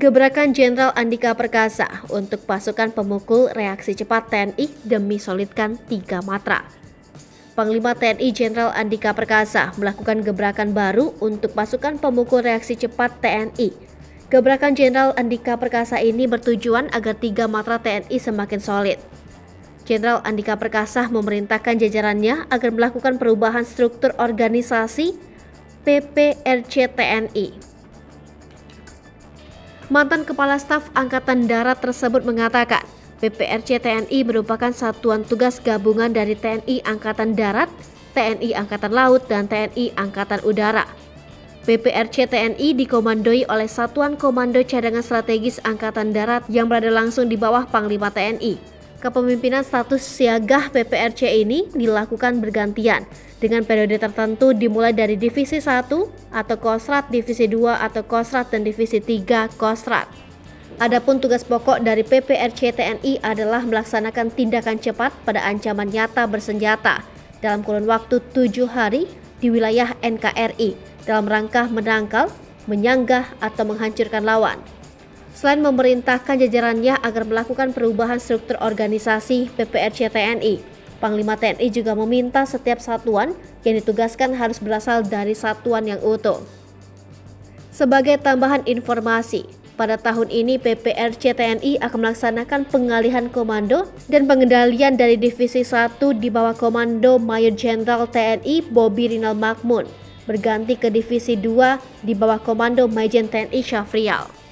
Gebrakan Jenderal Andika Perkasa untuk pasukan pemukul reaksi cepat TNI demi solidkan 3 matra. Panglima TNI Jenderal Andika Perkasa melakukan gebrakan baru untuk pasukan pemukul reaksi cepat TNI. Gebrakan Jenderal Andika Perkasa ini bertujuan agar 3 matra TNI semakin solid. Jenderal Andika Perkasa memerintahkan jajarannya agar melakukan perubahan struktur organisasi PPRC TNI. Mantan Kepala Staf Angkatan Darat tersebut mengatakan, PPRC TNI merupakan satuan tugas gabungan dari TNI Angkatan Darat, TNI Angkatan Laut, dan TNI Angkatan Udara. PPRC TNI dikomandoi oleh Satuan Komando Cadangan Strategis Angkatan Darat yang berada langsung di bawah Panglima TNI. Kepemimpinan status siaga PPRC ini dilakukan bergantian dengan periode tertentu dimulai dari Divisi 1 atau Kostrat, Divisi 2 atau Kostrat, dan Divisi 3 Kostrat. Adapun tugas pokok dari PPRC TNI adalah melaksanakan tindakan cepat pada ancaman nyata bersenjata dalam kurun waktu 7 hari di wilayah NKRI dalam rangka menangkal, menyanggah, atau menghancurkan lawan. Selain memerintahkan jajarannya agar melakukan perubahan struktur organisasi PPRC TNI, Panglima TNI juga meminta setiap satuan yang ditugaskan harus berasal dari satuan yang utuh. Sebagai tambahan informasi, pada tahun ini PPRC TNI akan melaksanakan pengalihan komando dan pengendalian dari Divisi 1 di bawah Komando Mayor Jenderal TNI Bobi Rinal Makmun, berganti ke Divisi 2 di bawah Komando Majen TNI Syafrial.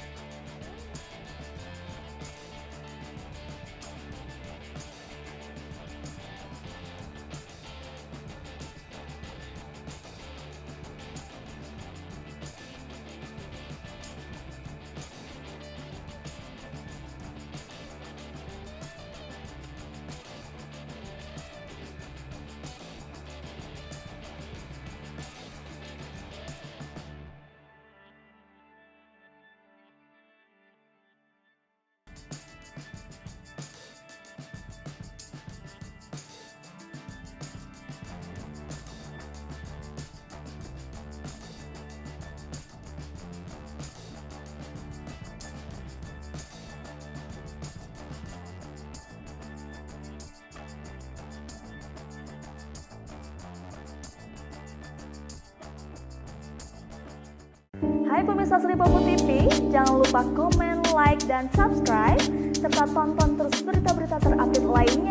Hai pemirsa Sri Popo TV, jangan lupa komen, like, dan subscribe, serta tonton terus berita-berita terupdate lainnya